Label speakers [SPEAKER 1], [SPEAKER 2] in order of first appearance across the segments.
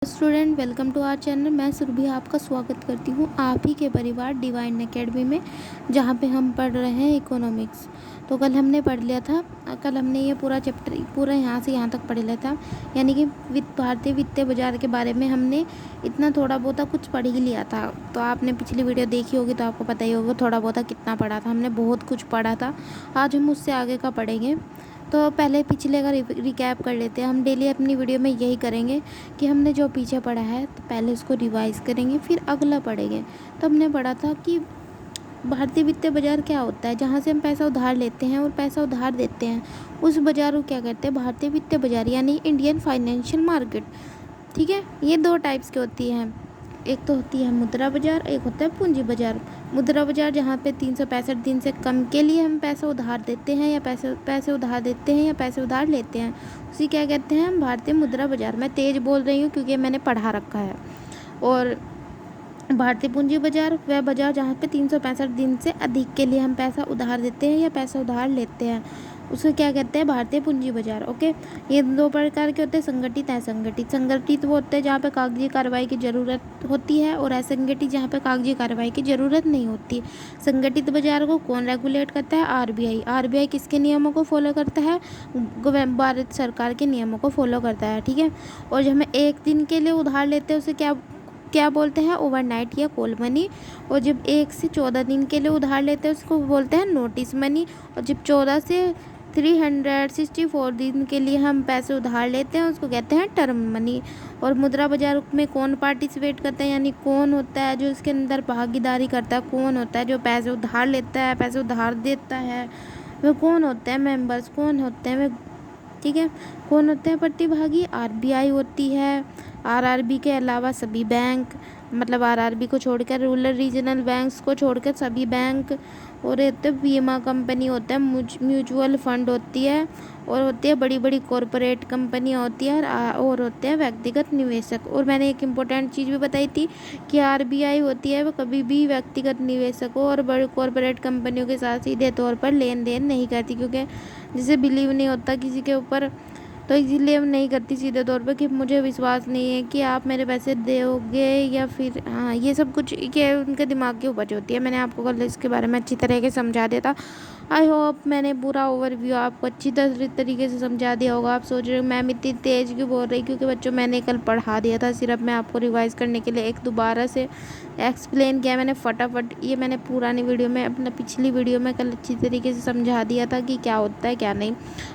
[SPEAKER 1] Student welcome to our channel. मैं सुरभि आपका स्वागत करती हूँ आप ही के परिवार डिवाइन एकेडमी में, जहाँ पे हम पढ़ रहे हैं इकोनॉमिक्स। तो कल हमने पढ़ लिया था, कल हमने ये पूरा चैप्टर पूरा यहाँ से यहाँ तक पढ़ लिया था, यानी कि भारतीय वित्तीय बाजार के बारे में हमने इतना थोड़ा बहुत कुछ पढ़ ही लिया था। तो आपने पिछली वीडियो देखी होगी तो आपको पता ही होगा थोड़ा बहुत कितना पढ़ा था, हमने बहुत कुछ पढ़ा था। आज हम उससे आगे का पढ़ेंगे। तो पहले पिछले का रिकैप कर लेते हैं। हम डेली अपनी वीडियो में यही करेंगे कि हमने जो पीछे पढ़ा है तो पहले उसको रिवाइज़ करेंगे, फिर अगला पढ़ेंगे। तो हमने पढ़ा था कि भारतीय वित्तीय बाजार क्या होता है, जहाँ से हम पैसा उधार लेते हैं और पैसा उधार देते हैं, उस बाजार को क्या कहते हैं, भारतीय वित्तीय बाजार यानी इंडियन फाइनेंशियल मार्केट। ठीक है, ये दो टाइप्स की होती हैं, एक तो होती है मुद्रा बाजार, एक होता है पूंजी बाजार। मुद्रा बाजार जहाँ पे 365 दिन से कम के लिए हम पैसा उधार देते हैं या पैसे उधार देते हैं या पैसे उधार लेते हैं, उसी क्या कहते हैं हम भारतीय मुद्रा बाजार। मैं तेज़ बोल रही हूँ क्योंकि मैंने पढ़ा रखा है। और भारतीय पूंजी बाजार वह बाजार जहाँ पे 365 दिन से अधिक के लिए हम पैसा उधार देते हैं या पैसा उधार लेते हैं, उसे क्या कहते हैं, भारतीय पूंजी बाजार। ओके, ये दो प्रकार के होते हैं, संगठित असंगठित। संगठित वो होते हैं जहाँ पे कागजी कार्रवाई की ज़रूरत होती है, और असंगठित जहाँ पे कागजी कार्रवाई की ज़रूरत नहीं होती। संगठित बाजार को कौन रेगुलेट करता है, आरबीआई। आरबीआई किसके नियमों को फॉलो करता है, भारत सरकार के नियमों को फॉलो करता है। ठीक है, और जब हम एक दिन के लिए उधार लेते हैं उसे क्या बोलते हैं, ओवरनाइट या कॉल मनी। और जब 1 से 14 दिन के लिए उधार लेते हैं उसको बोलते हैं नोटिस मनी। और जब 14 से 364 दिन के लिए हम पैसे उधार लेते हैं उसको कहते हैं टर्म मनी। और मुद्रा बाजार में कौन पार्टिसिपेट करता है, यानी कौन होता है जो इसके अंदर भागीदारी करता है, कौन होता है जो पैसे उधार लेता है, पैसे उधार देता है, वे कौन होते हैं, मेंबर्स कौन होते हैं वे। ठीक है, कौन होते हैं प्रतिभागी, आरबीआई होती है। आरआरबी के अलावा सभी बैंक, मतलब आरआरबी को छोड़कर, रूरल रीजनल बैंक्स को छोड़कर सभी बैंक। और होते हैं बीमा कंपनी होता है, म्यूचुअल फंड होती है, और होती है बड़ी बड़ी कॉरपोरेट कंपनियाँ होती है, और होते हैं व्यक्तिगत निवेशक। और मैंने एक इम्पोर्टेंट चीज़ भी बताई थी कि आरबीआई होती है वो कभी भी व्यक्तिगत निवेशकों और बड़ी कॉरपोरेट कंपनियों के साथ सीधे तौर पर लेन देन नहीं करती, क्योंकि जिसे बिलीव नहीं होता किसी के ऊपर, तो इसीलिए नहीं करती सीधे तौर पे कि मुझे विश्वास नहीं है कि आप मेरे पैसे दोगे, या फिर हाँ, ये सब कुछ के उनके दिमाग की उपज होती है। मैंने आपको कल इसके बारे में अच्छी तरह से समझा दिया था। आई होप मैंने पूरा ओवरव्यू आपको अच्छी तरीके से समझा दिया होगा। आप सोच रहे हो मैम इतनी तेज़ क्यों बोल रही, क्योंकि बच्चों मैंने कल पढ़ा दिया था, सिर्फ मैं आपको रिवाइज़ करने के लिए एक दोबारा से एक्सप्लेन किया मैंने फटाफट। ये मैंने पुरानी वीडियो में, अपना पिछली वीडियो में कल अच्छी तरीके से समझा दिया था कि क्या होता है क्या नहीं।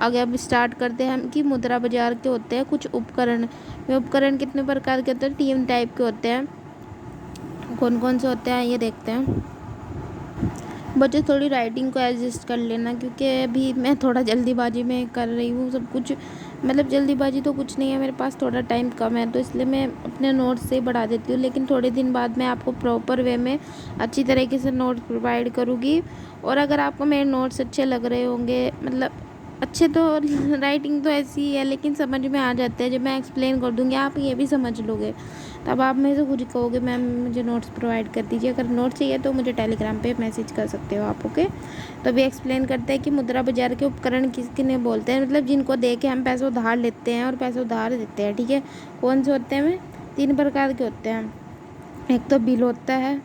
[SPEAKER 1] आगे अब स्टार्ट करते हैं हम कि मुद्रा बाजार के होते हैं कुछ उपकरण। वे उपकरण कितने प्रकार के होते हैं, 3 टाइप के होते हैं। कौन कौन से होते हैं ये देखते हैं। बच्चे थोड़ी राइटिंग को एडजस्ट कर लेना, क्योंकि अभी मैं थोड़ा जल्दीबाजी में कर रही हूँ सब कुछ। मतलब जल्दीबाजी तो कुछ नहीं है, मेरे पास थोड़ा टाइम कम है, तो इसलिए मैं अपने नोट्स से ही बढ़ा देती हूँ। लेकिन थोड़े दिन बाद मैं आपको प्रॉपर वे में अच्छी तरीके से नोट्स प्रोवाइड करूँगी। और अगर आपको मेरे नोट्स अच्छे लग रहे होंगे, मतलब अच्छे तो राइटिंग तो ऐसी ही है लेकिन समझ में आ जाते हैं, जब मैं एक्सप्लेन कर दूँगी आप ये भी समझ लोगे, तब आप मेरे से खुद कहोगे मैम मुझे नोट्स प्रोवाइड कर दीजिए। अगर नोट्स चाहिए तो मुझे टेलीग्राम पे मैसेज कर सकते हो आप। ओके, तो अभी एक्सप्लेन करते हैं कि मुद्रा बाजार के उपकरण किसने बोलते हैं, मतलब जिनको दे के हम पैसे उधार लेते हैं और पैसे उधार देते हैं। ठीक है, कौन से होते हैं, वे 3 प्रकार के होते हैं। एक तो बिल होता है,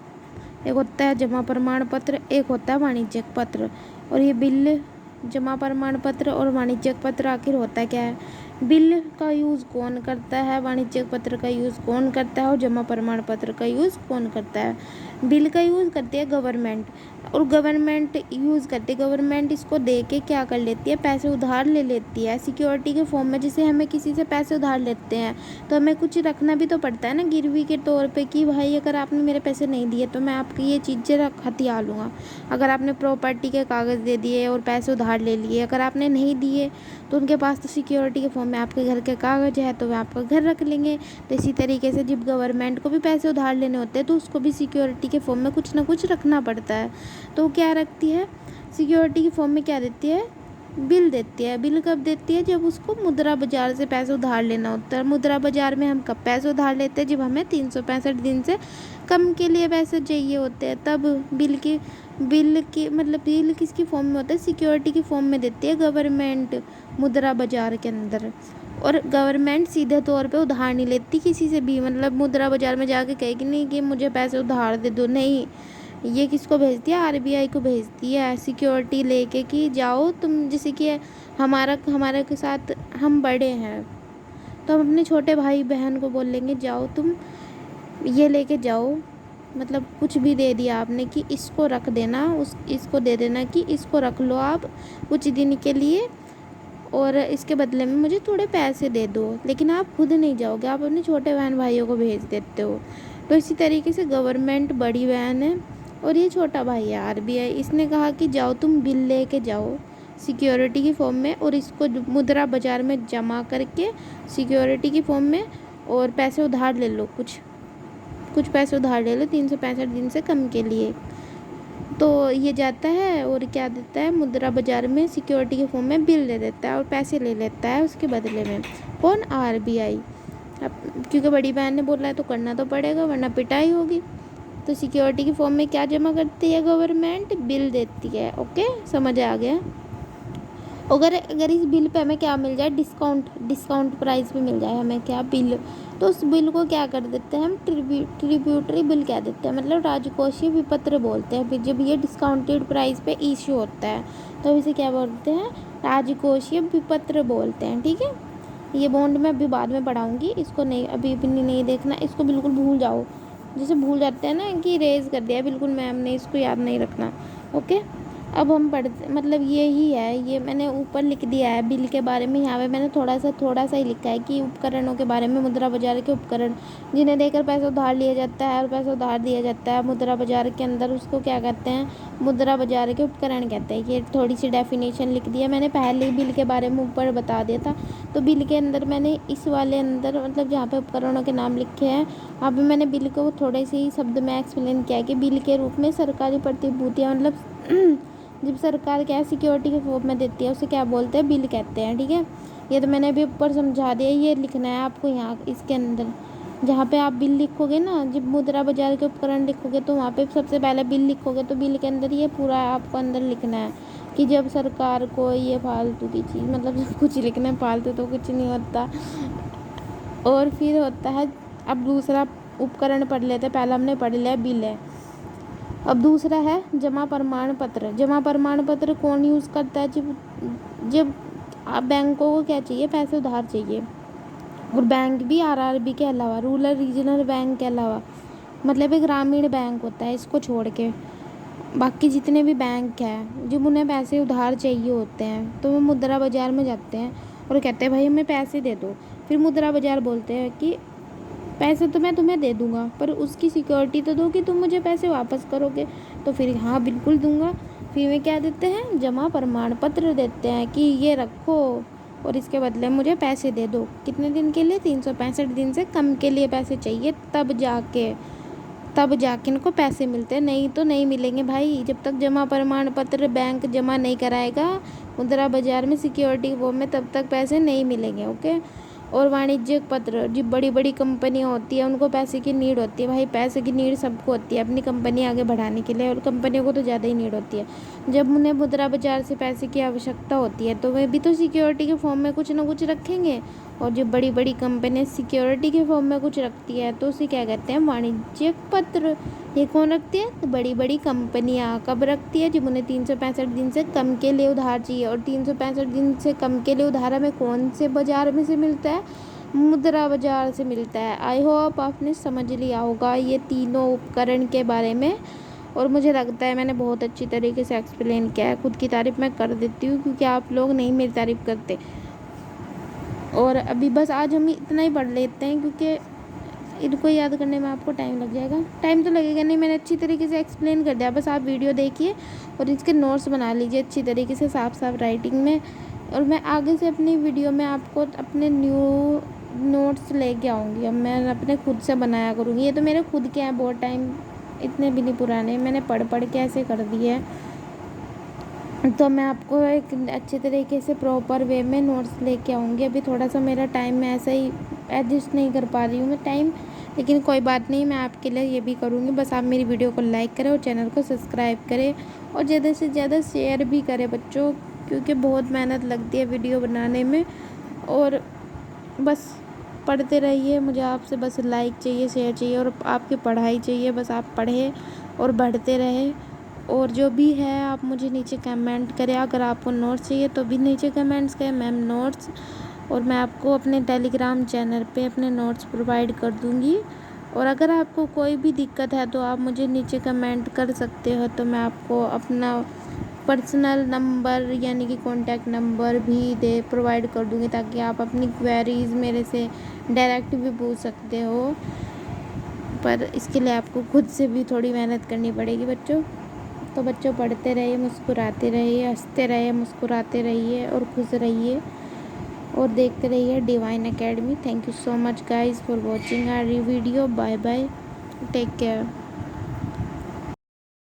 [SPEAKER 1] एक होता है जमा प्रमाण पत्र, एक होता है वाणिज्यिक पत्र। और ये बिल, जमा प्रमाण पत्र और वाणिज्यिक पत्र आखिर होता क्या है, बिल का यूज़ कौन करता है, वाणिज्यिक पत्र का यूज़ कौन करता है, और जमा प्रमाण पत्र का यूज़ कौन करता है। बिल का यूज़ करती है गवर्नमेंट, और गवर्नमेंट यूज़ करती है, गवर्नमेंट इसको दे के क्या कर लेती है, पैसे उधार ले लेती है सिक्योरिटी के फॉर्म में। जैसे हमें किसी से पैसे उधार लेते हैं तो हमें कुछ रखना भी तो पड़ता है ना, गिरवी के तौर पे, कि भाई अगर आपने मेरे पैसे नहीं दिए तो मैं आपकी ये चीज़ें हथिया लूँगा। अगर आपने प्रॉपर्टी के कागज़ दे दिए और पैसे उधार ले लिए, अगर आपने नहीं दिए तो उनके पास तो सिक्योरिटी के फॉर्म में आपके घर के कागज़ है, तो वे आपका घर रख लेंगे। तो इसी तरीके से जब गवर्नमेंट को भी पैसे उधार लेने होते हैं तो उसको भी सिक्योरिटी के फॉर्म में कुछ ना कुछ रखना पड़ता है। तो क्या रखती है, सिक्योरिटी के फॉर्म में क्या देती है, बिल देती है। बिल कब देती है, जब उसको मुद्रा बाजार से पैसे उधार लेना होता है। मुद्रा बाजार में हम कब पैसे उधार लेते हैं, जब हमें 365 दिन से कम के लिए पैसे चाहिए होते हैं, तब बिल की मतलब बिल किसकी फॉर्म में होता है, सिक्योरिटी की फॉर्म में देती है गवर्नमेंट मुद्रा बाजार के अंदर। और गवर्नमेंट सीधे तौर पे उधार नहीं लेती किसी से भी, मतलब मुद्रा बाजार में जाके कहेगी नहीं कि मुझे पैसे उधार दे दो, नहीं। ये किसको भेजती है? आरबीआई को भेजती है सिक्योरिटी लेके कि जाओ तुम, जैसे कि हमारे के साथ हम बड़े हैं तो हम अपने छोटे भाई बहन को बोल लेंगे जाओ तुम ये लेके जाओ, मतलब कुछ भी दे दिया आपने कि इसको रख देना, इसको दे देना कि इसको रख लो आप कुछ दिन के लिए और इसके बदले में मुझे थोड़े पैसे दे दो, लेकिन आप खुद नहीं जाओगे, आप अपने छोटे बहन भाइयों को भेज देते हो। तो इसी तरीके से गवर्नमेंट बड़ी बहन है और ये छोटा भाई है आरबीआई। इसने कहा कि जाओ तुम बिल लेके जाओ सिक्योरिटी की फॉर्म में और इसको मुद्रा बाजार में जमा करके सिक्योरिटी की फॉर्म में और पैसे उधार ले लो, कुछ पैसे उधार ले लो 365 दिन से कम के लिए। तो ये जाता है और क्या देता है, मुद्रा बाजार में सिक्योरिटी के फॉर्म में बिल दे देता है और पैसे ले लेता है उसके बदले में। कौन? आरबीआई। अब क्योंकि बड़ी बहन ने बोला है तो करना तो पड़ेगा वरना पिटाई होगी। तो सिक्योरिटी के फॉर्म में क्या जमा करती है गवर्नमेंट? बिल देती है। ओके, समझ आ गया। अगर इस बिल पे हमें क्या मिल जाए, डिस्काउंट प्राइस पे मिल जाए हमें क्या, बिल, तो उस बिल को क्या कर देते हैं हम, ट्रिब्यूटरी बिल कह देते हैं, मतलब राजकोषीय विपत्र बोलते हैं। फिर जब ये डिस्काउंटेड प्राइस पे इश्यू होता है तो इसे क्या बोलते हैं, राजकोषीय विपत्र बोलते हैं। ठीक है, ये बॉन्ड मैं अभी बाद में पढ़ाऊँगी, इसको नहीं अभी नहीं देखना, इसको बिल्कुल भूल जाओ। जैसे भूल जाते हैं ना कि रेज कर दिया, बिल्कुल मैम ने, इसको याद नहीं रखना। ओके, अब हम पढ़ते, मतलब ये ही है, ये मैंने ऊपर लिख दिया है बिल के बारे में। यहाँ पे मैंने थोड़ा सा ही लिखा है कि उपकरणों के बारे में, मुद्रा बाजार के उपकरण जिन्हें देकर पैसा उधार लिया जाता है और पैसा उधार दिया जाता है मुद्रा बाजार के अंदर, उसको क्या कहते हैं, मुद्रा बाजार के उपकरण कहते हैं। ये थोड़ी सी डेफिनेशन लिख दिया मैंने, पहले ही बिल के बारे में ऊपर बता दिया था। तो बिल के अंदर मैंने इस वाले अंदर, मतलब जहाँ पे उपकरणों के नाम लिखे हैं वहाँ पे मैंने बिल को थोड़े से ही शब्द में एक्सप्लेन किया कि बिल के रूप में सरकारी प्रतिभूतियाँ, मतलब जब सरकार क्या सिक्योरिटी के फॉर्म में देती है उसे क्या बोलते हैं, बिल कहते हैं। ठीक है, ये तो मैंने अभी ऊपर समझा दिया, ये लिखना है आपको यहाँ इसके अंदर। जहाँ पे आप बिल लिखोगे ना, जब मुद्रा बाजार के उपकरण लिखोगे तो वहाँ पे सबसे पहले बिल लिखोगे, तो बिल के अंदर ये पूरा आपको अंदर लिखना है कि जब सरकार को ये फालतू की चीज़, मतलब जब कुछ लिखना है, फालतू तो कुछ नहीं होता। और फिर होता है, अब दूसरा उपकरण पढ़ लेते, पहला हमने पढ़ लिया बिल है। अब दूसरा है जमा प्रमाण पत्र। जमा प्रमाण पत्र कौन यूज़ करता है, जब आप बैंकों को क्या चाहिए, पैसे उधार चाहिए, और बैंक भी आरआरबी के अलावा, रूरल रीजनल बैंक के अलावा, मतलब एक ग्रामीण बैंक होता है, इसको छोड़ के बाकी जितने भी बैंक हैं जब उन्हें पैसे उधार चाहिए होते हैं तो वो मुद्रा बाजार में जाते हैं और कहते हैं भाई हमें पैसे दे दो। फिर मुद्रा बाजार बोलते हैं कि पैसे तो मैं तुम्हें दे दूँगा पर उसकी सिक्योरिटी तो दो कि तुम मुझे पैसे वापस करोगे। तो फिर हाँ बिल्कुल दूँगा। फिर वे क्या देते हैं, जमा प्रमाण पत्र देते हैं कि ये रखो और इसके बदले मुझे पैसे दे दो। कितने दिन के लिए? 365 दिन से कम के लिए पैसे चाहिए, तब जाके इनको पैसे मिलते हैं, नहीं तो नहीं मिलेंगे भाई। जब तक जमा प्रमाण पत्र बैंक जमा नहीं कराएगा मुद्रा बाजार में सिक्योरिटी फॉर्म में, तब तक पैसे नहीं मिलेंगे। ओके। और वाणिज्यिक पत्र, जो बड़ी बड़ी कंपनियां होती है उनको पैसे की नीड होती है भाई, पैसे की नीड सबको होती है अपनी कंपनी आगे बढ़ाने के लिए, और कंपनियों को तो ज़्यादा ही नीड होती है। जब उन्हें मुद्रा बाजार से पैसे की आवश्यकता होती है तो वे भी तो सिक्योरिटी के फॉर्म में कुछ ना कुछ रखेंगे, और जो बड़ी बड़ी कंपनियां सिक्योरिटी के फॉर्म में कुछ रखती है तो उसे क्या कहते हैं, वाणिज्यिक पत्र। ये कौन रखती है? तो बड़ी बड़ी कंपनियां। कब रखती है? जब उन्हें 365 दिन से कम के लिए उधार चाहिए, और 365 दिन से कम के लिए उधार हमें कौन से बाजार में से मिलता है? मुद्रा बाजार से मिलता है। आई होप आपने समझ लिया होगा ये तीनों उपकरण के बारे में, और मुझे लगता है मैंने बहुत अच्छी तरीके से एक्सप्लेन किया है। खुद की तारीफ़ मैं कर देती हूँ क्योंकि आप लोग नहीं मेरी तारीफ़ करते। और अभी बस आज हम इतना ही पढ़ लेते हैं क्योंकि इनको याद करने में आपको टाइम लग जाएगा। टाइम तो लगेगा नहीं, मैंने अच्छी तरीके से एक्सप्लेन कर दिया। बस आप वीडियो देखिए और इसके नोट्स बना लीजिए अच्छी तरीके से, साफ साफ राइटिंग में। और मैं आगे से अपनी वीडियो में आपको अपने न्यू नोट्स लेके आऊँगी। अब मैं अपने खुद से बनाया करूँगी। ये तो मेरे खुद के हैं, बहुत टाइम, इतने भी नहीं पुराने, मैंने पढ़ के ऐसे कर दिए हैं। तो मैं आपको एक अच्छे तरीके से प्रॉपर वे में नोट्स लेके आऊँगी। अभी थोड़ा सा मेरा टाइम में ऐसा ही एडजस्ट नहीं कर पा रही हूँ मैं टाइम, लेकिन कोई बात नहीं, मैं आपके लिए ये भी करूँगी। बस आप मेरी वीडियो को लाइक करें और चैनल को सब्सक्राइब करें, और ज़्यादा से ज़्यादा शेयर भी करें बच्चों, क्योंकि बहुत मेहनत लगती है वीडियो बनाने में। और बस पढ़ते रहिए। मुझे आपसे बस लाइक चाहिए, शेयर चाहिए और आपकी पढ़ाई चाहिए। बस आप पढ़ें और बढ़ते रहें। और जो भी है आप मुझे नीचे कमेंट करें। अगर आपको नोट्स चाहिए तो भी नीचे कमेंट्स करें, मैम नोट्स, और मैं आपको अपने टेलीग्राम चैनल पे अपने नोट्स प्रोवाइड कर दूँगी। और अगर आपको कोई भी दिक्कत है तो आप मुझे नीचे कमेंट कर सकते हो, तो मैं आपको अपना पर्सनल नंबर यानी कि कॉन्टैक्ट नंबर भी प्रोवाइड कर दूँगी, ताकि आप अपनी क्वेरीज़ मेरे से डायरेक्ट भी पूछ सकते हो। पर इसके लिए आपको खुद से भी थोड़ी मेहनत करनी पड़ेगी बच्चों। तो बच्चों पढ़ते रहिए, मुस्कुराते रहिए, हंसते रहिए, मुस्कुराते रहिए और खुश रहिए और देखते रहिए divine academy. Thank you so much guys for watching our video. Bye bye, take care.